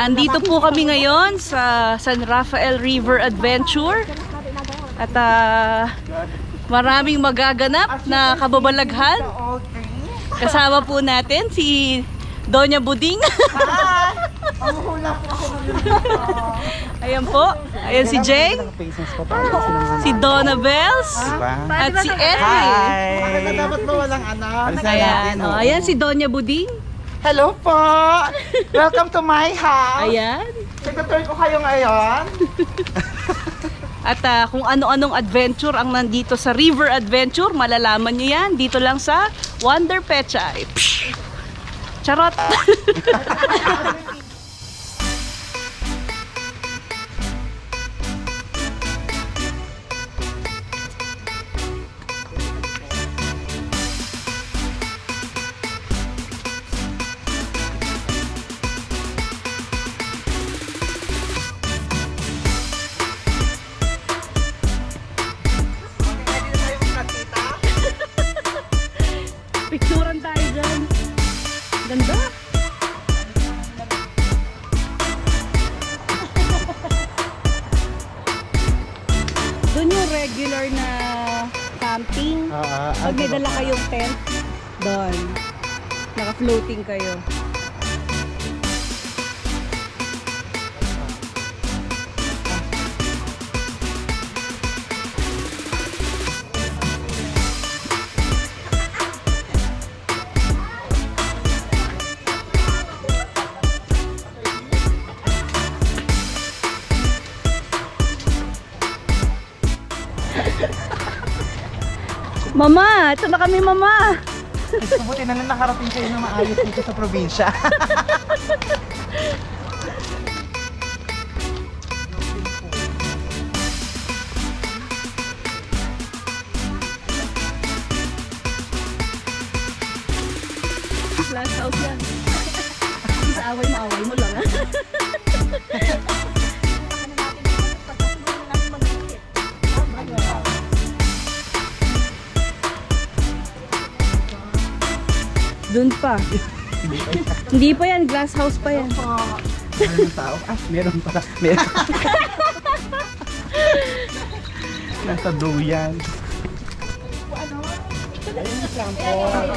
Andito po kami ngayon sa San Rafael River Adventure. At maraming magaganap na kababalaghan. Kasama po natin si Doña Buding. Ayan po. Ayan si Jay. Si Donna Bells. At si Edwin. Hi! Dapat ba walang anak? Ayan, ayan si Doña Buding. Hello po! Welcome to my house! Ayan. Secretary ko kayo ngayon. At kung ano-anong adventure ang nandito sa River Adventure, malalaman nyo yan dito lang sa Wonder Pechay. Charot! Picturean tayo dyan. Ganda. Doon yung regular na camping. Pag may dala kayong tent, doon. Naka-floating kayo. Mama, ito na kami, Mama. Buti na lang nakarating kayo na maayos dito sa probinsya. Last house yan. Sa away na away mo lang, ha? Doon pa. Hindi pa yan, glass house pa yan. Meron tao? Meron pala. Meron. Nasa duyan.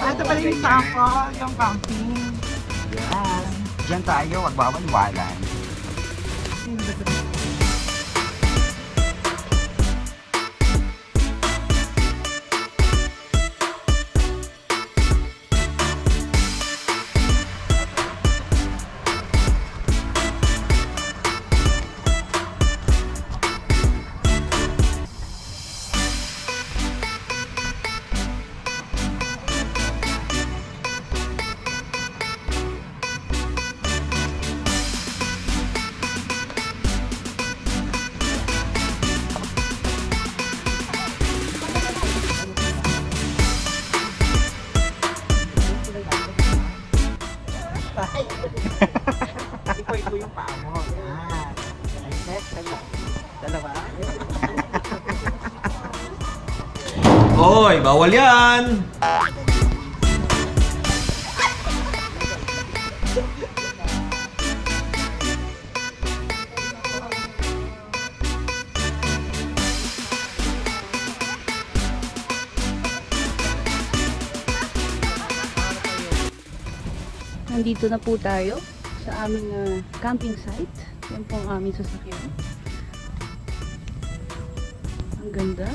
Ito pala yung sample, yung camping. Yan. Diyan tayo, magbawal-walan. Ito yung paa mo. Dalawa. Hoy, bawal yan! Nandito na po tayo sa aming camping site. Yan po ang aming sasakyan. Ang ganda.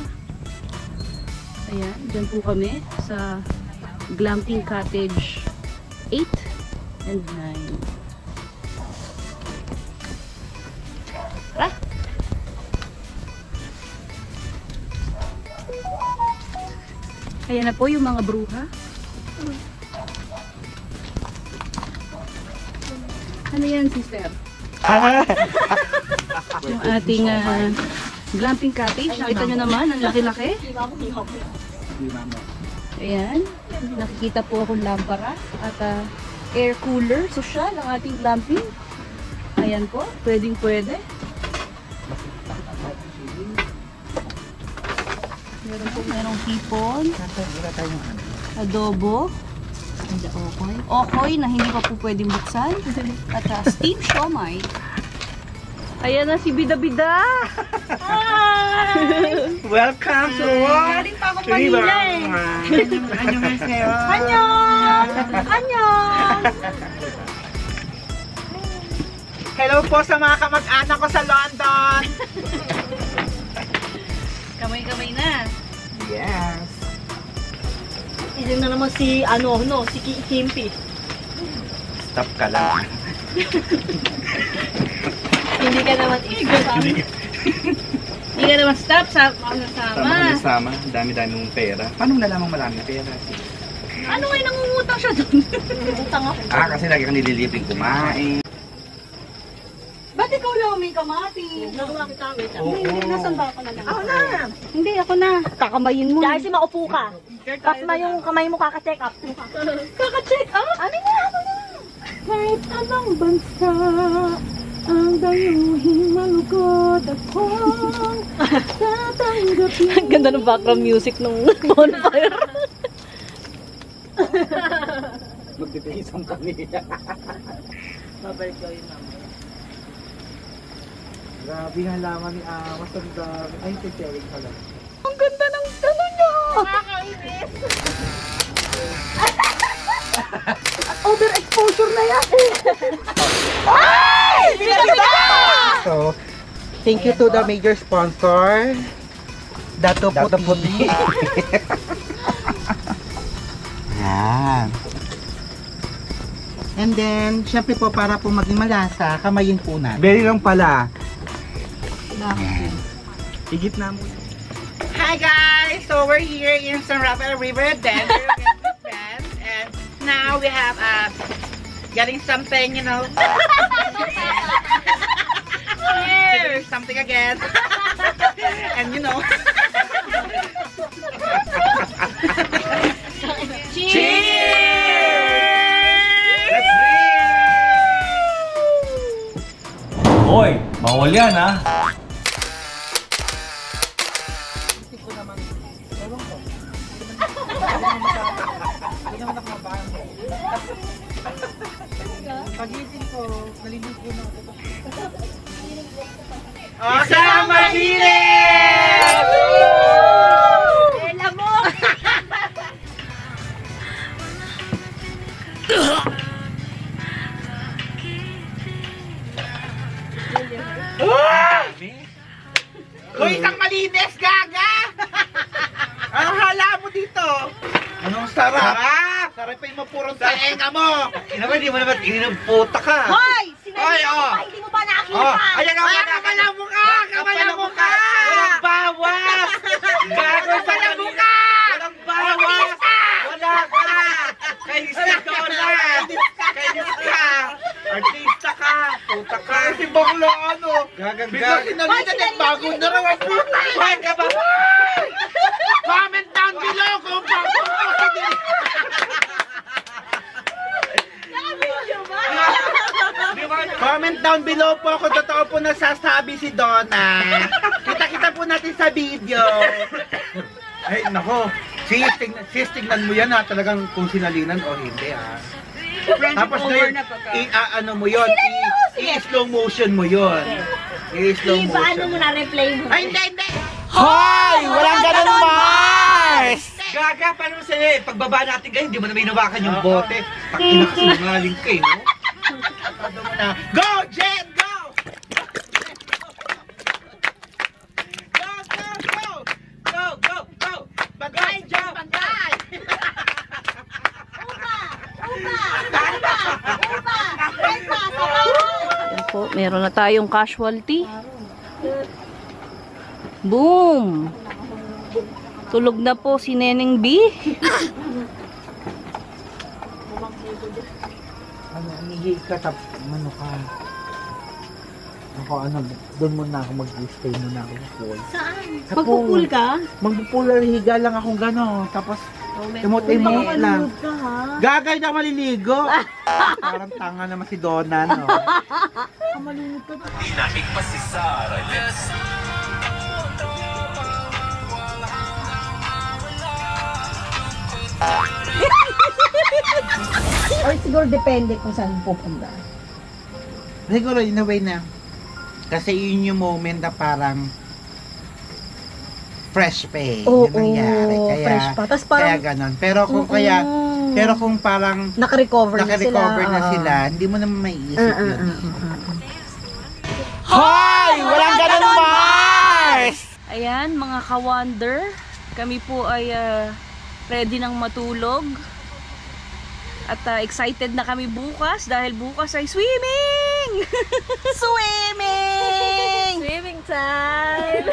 Ayan, dyan po kami sa Glamping Cottage 8 and 9. Tara! Ayan na po yung mga bruha. Ano yan, sister? Yung ating glamping cottage. Nakita nyo naman, ang laki-laki. Ayan. Nakikita po akong lampara at air cooler. Social ang ating glamping. Ayan po, pwedeng-pwede. Meron po merong hipon, adobo, Okoy na hindi pa po pwedeng buksan. At steamed siomai. Ayan na si Bida Bida. Hi! Welcome to Galing pa ako Manila eh. Annyeong! Annyeong! Hello po sa mga kamag-anak ko sa London. Kamay-kamay na. Yes. Ilan na naman si, si Kimpi. Stop ka lang. Hindi ka naman isasama. Hindi ka naman stop sa kasama. Sama. Dami-dami mong pera. Paano mo nalamang maraming pera? Ano kayo nangungutang siya doon? Utang ako. Kasi lagi kang nililibing kumain. Ba't ikaw lang may kamati? Nagawa kita, wait. Oo. Nasaan ba ako na lang? Ako na. Hindi, ako na. Kakamayin mo. Dahil si maupo ka. Tapos yung kamay mo kaka-check up. Kaka-check up? Ano na? Kahit anong bansa ang dayuhin malugod akong tatanggapin. Ang ganda ng background music ng bonfire. Magpipisang kami. Babalik daw yun naman. Grabe nga laman ni Amas. Ay, Pechay pala. Ang ganda ng ano niya. Nakakainis. Overexposure na yan. Ay! So, thank you to the major sponsor. Dato Puti. Yan. And then, syempre po, para po maging malasa, kamayin po natin. Very lang pala. Yan. Higit na mo. Hi guys! So we're here in San Rafael River Adventure with friends. And now we have getting something, you know. Cheers! Something again. And you know. Cheers! Let's drink! Hoy, bawal yan ha. Pagising ko, naliligo na ako. Isang malinis! Alam mo! Uy, isang malinis, gaga! Ang hala mo dito? Anong sarap? Sarap pa yung mapurong sa enga mo! Inaman, di mo naman puta ka! Hoy! Sinabi Hoy, mo oh. ba? Hindi mo ba nakakita? Ayan ang kapal ang mukha! Kapal ang mukha! Walang bawas! Gago sa mukha! Walang bawas! Wala ka! Kainis ka ulit! Kainis ka! Artista ka! Puta ka! Si Banglo ano? Bigla sinalitan at bago na raw ang puta! Hoy ka ba? Comment down below kung bago ko! Comment down below po kung totoo po nasasabi si Donna. Kita-kita po natin sa video. Ay, nako. Sis, tignan mo yan ha. Talagang kung sinalinan o hindi ha. Tapos na yun, ano mo yun, i-slow motion mo yun. I-slow Iba, ano motion. mo na, replay mo. Ay, hindi! Hoy! Walang ganun, Mars! Gaga, paano mo sa'yo? Pagbaba natin kayo, hindi mo na may nawakan yung bote. Pakina ka sinungaling kayo, no? Go, Jen! Go! Go, go, go! Go, go, go! Bagay, Jen! Bagay! Yan po, meron na tayong casualty. Boom! Tulog na po si Neneng B. Hindi ka ano ka? Ako doon muna ako mag-stay muna ako sa pool. Saan? Sa Magpupul ka? Magpupul, higa lang akong gano'n. Tapos, timot-timot lang. Ka, ha? Gagay na maliligo. Parang tanga naman si Donna, no? Kamalunod ka. Inaik pa si Sarah. Or siguro depende kung saan pupunta. Siguro in a way na, kasi yun yung moment na parang fresh pa eh. Oo, Yun nangyari. Kaya, fresh pa. Tas parang, kaya ganun. Pero kung parang nakarecover na sila, hindi mo naman maiisip yun. Hoy! Walang ganun, Mars! Ayan, mga ka-wonder, kami po ay ready nang matulog. At excited na kami bukas dahil bukas ay swimming! Swimming! swimming time!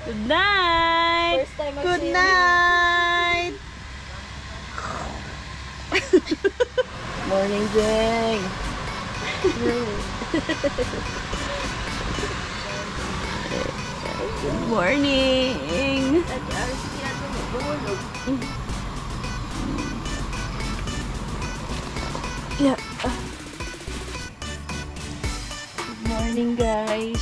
Good night! First time Good night! Morning, Jeng! Good morning! Yeah. Good morning, guys.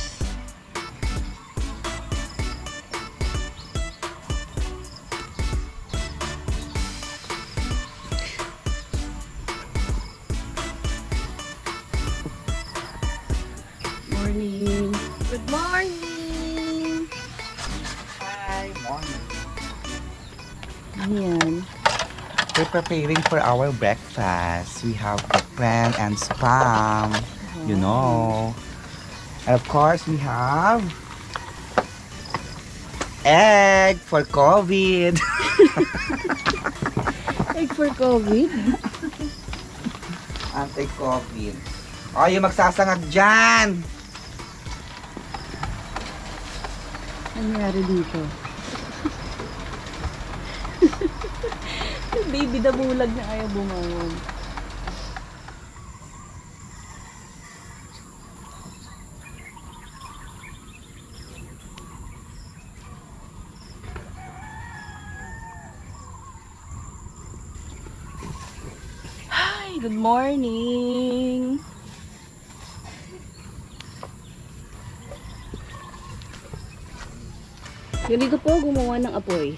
Morning. Good morning! Hi, morning. Ayan. We're preparing for our breakfast. We have eggplant and spam, you know. And of course, we have egg for COVID. Egg for COVID? Anti-COVID. O, yung magsasangag dyan. Ano nangyari dito? Baby damulag na ayaw bumangon. Hi, good morning. Ganito po gumawa ng apoy.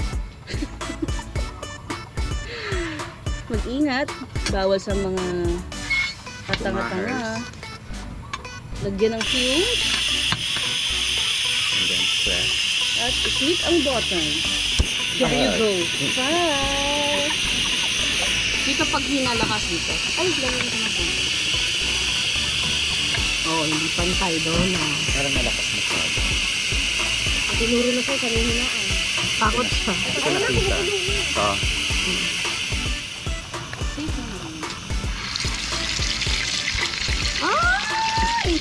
Mag-ingat, bawal sa mga katanga-tanga. Lagyan ng fuse. And then press. At i-click ang button. There you go. Bye! Dito pag hinalakas dito. Ay, lagyan ko na po. Oh, hindi pantay doon ah. Parang malakas na siya. Tinuro na siya, sarili na ay. Takot siya. Ito nakita. Ito. Ay!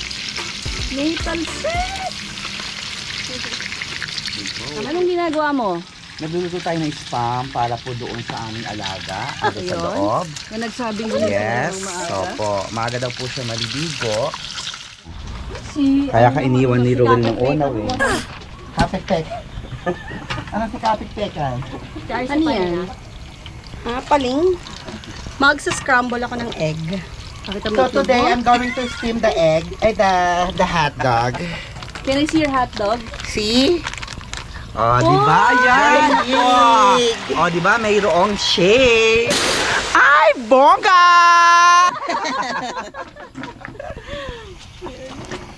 Natal set! Anong ginagawa mo? Nagluluto tayo ng spam para po doon sa aming alaga. Ano sa Ayun. loob. Na nagsabing gusto Yes. ng maaga. Opo. Maaga daw po siya maliligo. Kaya ka iniwan ni Rowel ng unaw eh. Kapit-tek. Ano si kapit-tek ay? Ano yan? Paling. Magsa-scramble ako ng egg. Pakita mo So today I'm going to steam the egg, the hot dog. Can I see your hot dog? See? Oh, di ba? Yan. Oh, di ba? Mayroong shake. Ay, bongga!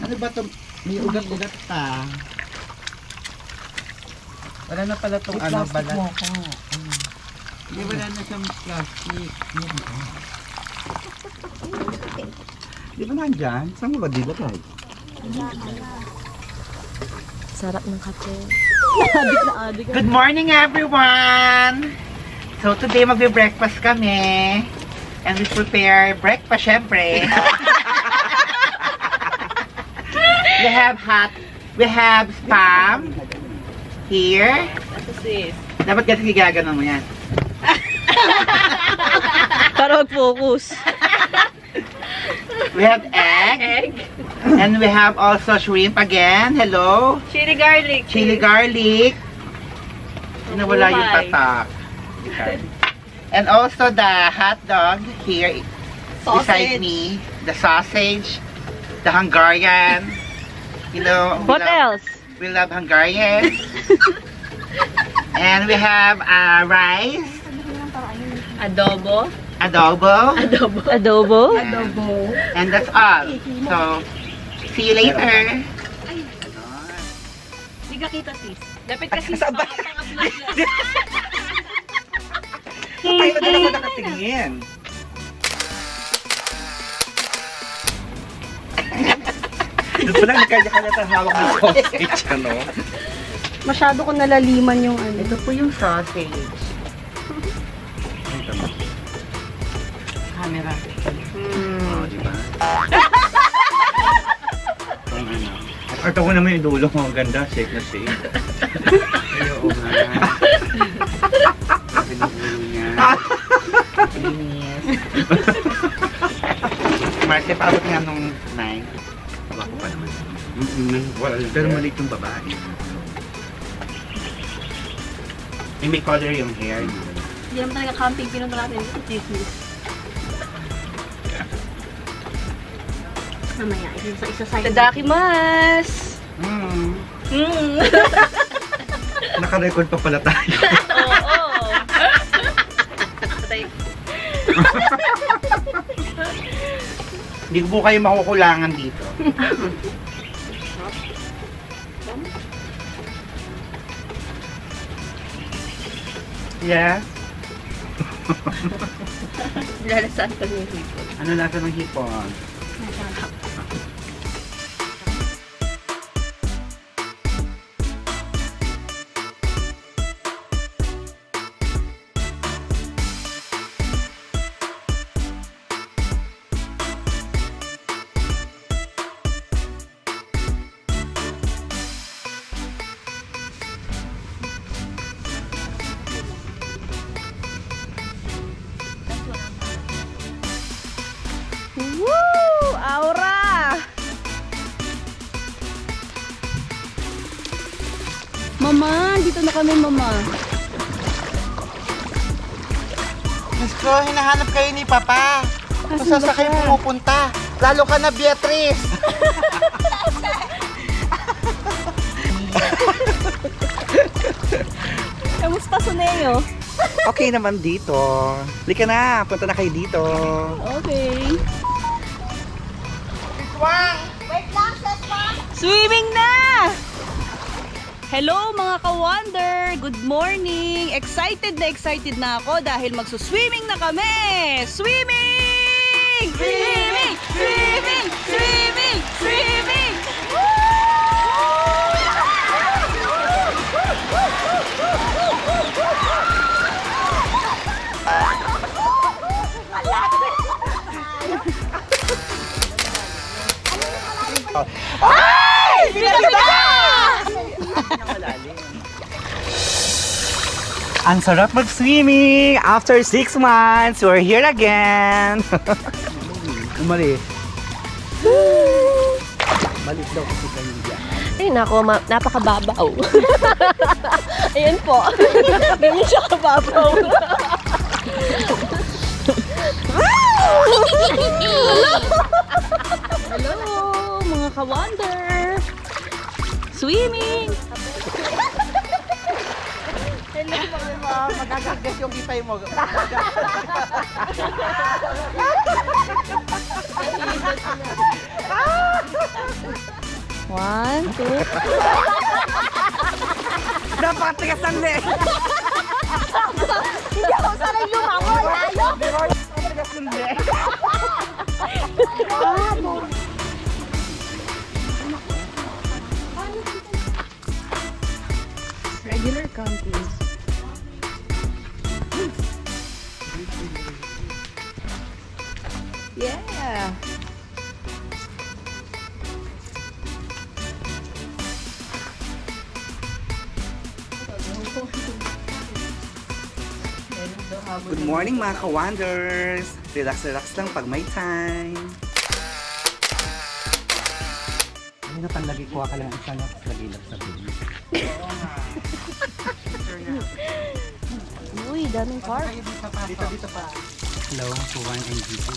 Ano ba ito? May ugat-ugat pa. Wala na pala itong ano balat. Hindi, wala na siyang plastic. Di ba nandyan? Saan mo ba dilagay? Sarap ng kape. Adik na adik. Good morning, everyone! So, today magbe-breakfast kami. And we prepare breakfast, syempre. We have spam here. Dapat kasi gaganon mo yan. Para mag-focus. We have egg. And we have also shrimp again. Hello. Chili garlic. Chili garlic. Nawala yung tatak. And also the hot dog here beside me. The sausage. The Hungarian. You know. What else? We love Hungarian. And we have rice. Adobo. adobo. Adobo. And that's all. So, see you later. Hindi ka kita, sis. Dapat kasi Sa ba? Tayo na din ako nakatingin. Doon pa lang nagkaya-kaya tayo hawak ng sausage, ano? Masyado ko nalaliman yung ano. Ito po yung sausage. Camera. Oo, di ba? Ang ano. At ako naman yung dulo mo. Ang ganda. Shake na shake. Ay, oo nga. Sabi ng ulo niya. Linis. Marte, paabot nga nung 9. Wako pa naman. Pero maliit yung babae. May color yung hair niya. Hindi naman talaga camping pinunta natin. Disney. Mamaya, isa-isa. Tadakimasu. Naka-record pa pala tayo. Oo. Hindi ko po kayo makukulangan dito. Yes? Lalasan ka ng hipon. Ano lasa ng hipon? Woo! Aura! Mama, dito na kami, Mama. Diyos ko, hinahanap kayo ni Papa. Kung saan sa kayo pumupunta. Lalo ka na, Beatrice. Kamusta, Suneo? Okay naman dito. Lika na. Punta na kayo dito. Okay. Swimming na! Hello mga ka-wonder! Good morning! Excited na ako dahil magsuswimming na kami! Swimming! Swimming! Swimming! Swimming! Swimming! Ay! Bida-bida! Ang sarap mag-swimming! After 6 months, we're here again! Umalis. Malis daw kasi kayo dyan. Ay, nako, napakababaw. Ayan po. Ganyan siya kababaw. Hello mga ka-wonder! Swimming! Magagagas yung ipay mo. One, two. Dapat tigas ang leg. Hindi ako sanay lumangoy. Ayaw. Tigas ang leg. Regular camping. Yeah. Good morning mga ka-wonders! Relax lang pag may time. Ano na panlagi ko ka lang isa na lagi lang sa baby. Uy, daming car. Dito pa. Hello, Kuwan and Gito.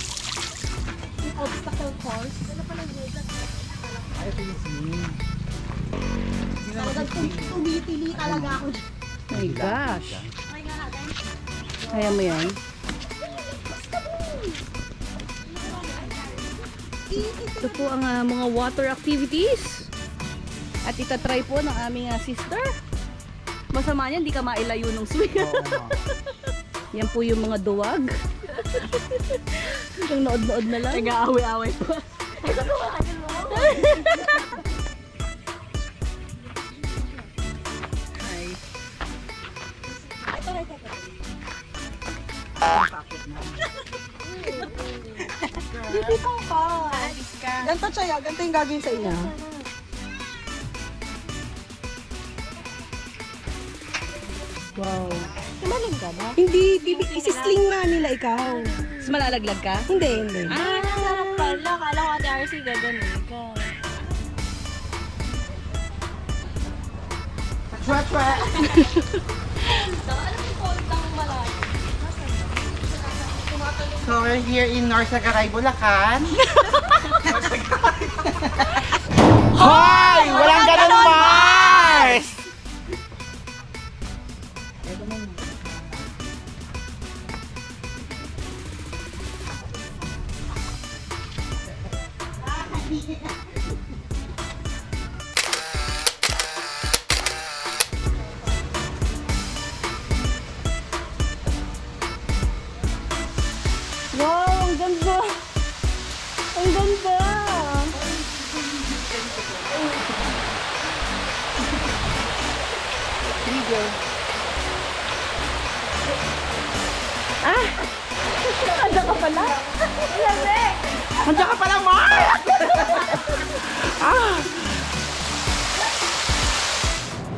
Obstacle course. Ano pala yun? Ay, ito yung swimming. Talagang tumitili talaga ako. My gosh. Kaya mo yan? Basta Ito po ang mga water activities. At itatry po ng aming sister. Masama niyan, hindi ka mailayo ng swing. Yan po yung mga duwag. Hanggang nood-nood na lang. Nag-aaway-aaway po. Dito ka. Ganto siya, ganto yung gagawin sa inyo. Wow. Tumaling ka ba? Hindi, isisling nga nila ikaw. Mas malalaglag ka? Hindi, hindi. Ah, sarap pala. Kala ko Ate RC gaganon ka. So we're here in North Sagaray, Bulacan. Hoy! Walang ganun, Mars! Wow, ang ganda! Ang ganda! Nandiyan ka pala? Labi! Nandiyan ka pala, Mars!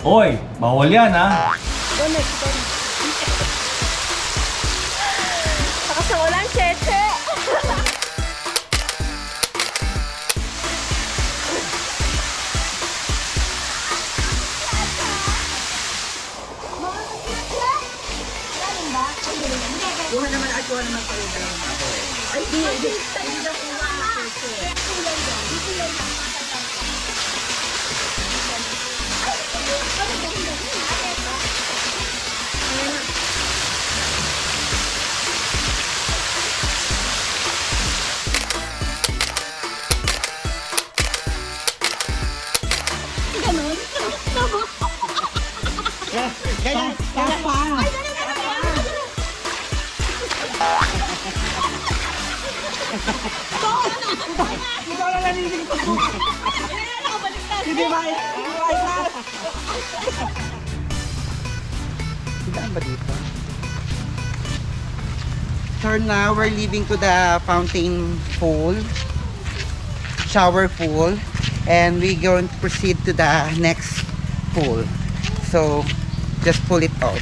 Hoy, bawal yan ha. Saka sa ulan, cheche! Ganyan, tapa! Ikaw na naninig ko. Hindi ba? Saan ba dito? So now we're leaving to the fountain pool, shower pool, and we're going to proceed to the next pool. So just pull it out.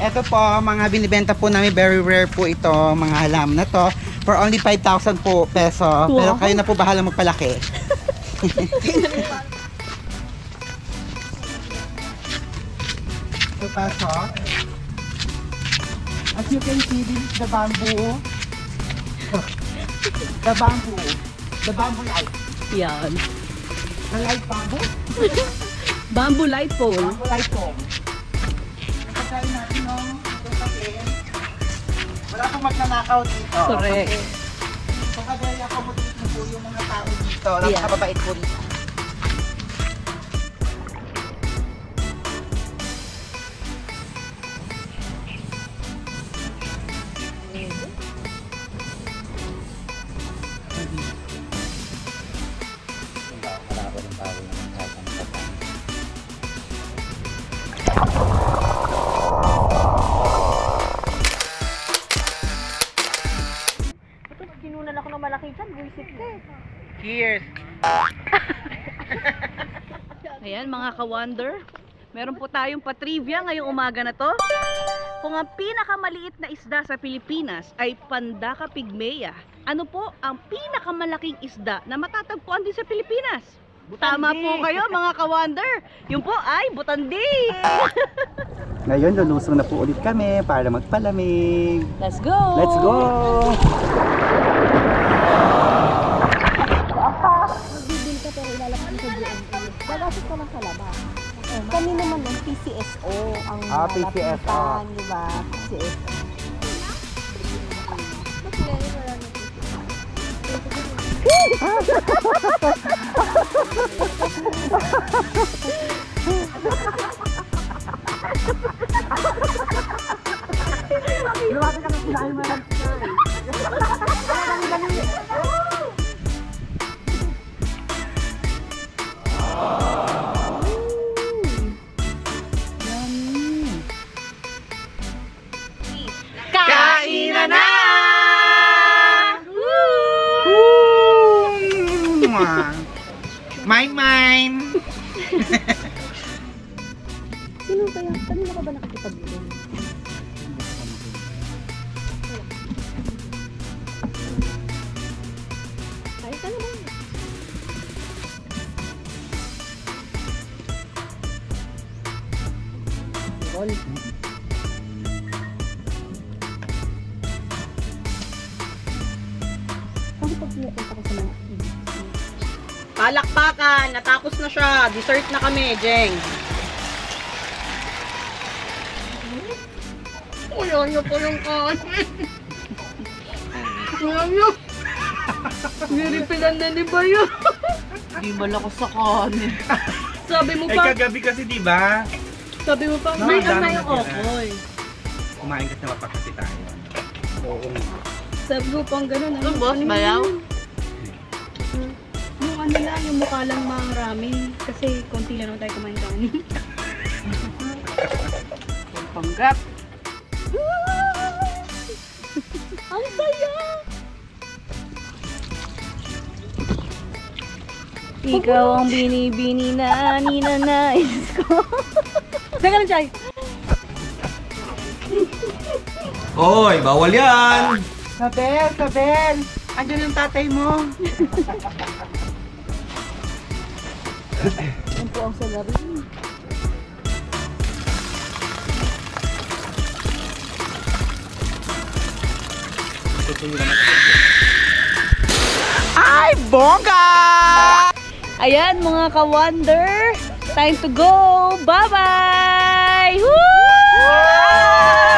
Ito po, mga binibenta po namin, very rare po ito, mga halaman na to. For only 5,000 po peso. Pero kayo na po bahala magpalaki. So, pasok. As you can see, this is the bamboo. The bamboo. The bamboo light. Yan. The light bamboo? Bamboo light pole. Bamboo light pole. Kapag natin nung wala pong magnanakaw dito. Correct. Kung very accommodating po yung mga tao dito, napakababait po dito. Kinunan ako ng malaki dyan, buisit ka eh. Cheers! Ayan mga ka-wonder, meron po tayong patrivia ngayong umaga na to. Kung ang pinakamaliit na isda sa Pilipinas ay Pandaka pygmea, ano po ang pinakamalaking isda na matatagpuan din sa Pilipinas? Tama po kayo mga ka-wonder, yun po ay butandi! Ngayon, lulusong na po ulit kami para magpalamig. Let's go! Let's go! Magbibil ka pero ilalapit mo sa GLAMPIng. Gagastos ka lang sa labas. Kami naman ng PCSO ang PCSO. di ba? PCSO. Kainan na! Mine! Sino ba yan? Kanina ka ba nakikipag-inom? Ay, ka naman. Roll. Paano pag pinapunta ka sa mga Palakpakan, natapos na siya. Dessert na kami, Jeng. Ayaw niyo po yung kanin. Ayaw niyo. Niripilan na ni Bayo. Di malakas sa kanin. Sabi mo Ay, pa, kagabi kasi diba? sabi mo pa, No, may dami kamay na ako. tira. Kumain kasi mapakasi tayo. Oo. Sabi mo pang gano'n. Ano, boss? Bayaw? Yung ano lang, yung mukha lang marami. Kasi konti lang naman tayo kumain kanin. Panggap. Ang saya! Ikaw ang binibini na ninanais ko. Teka lang, Chay. Hoy, bawal yan! Sabel! Andiyan yung tatay mo. Yan po ang salarin. Ay, bongga! Ayan mga ka-wonder, time to go! Bye-bye! Woo!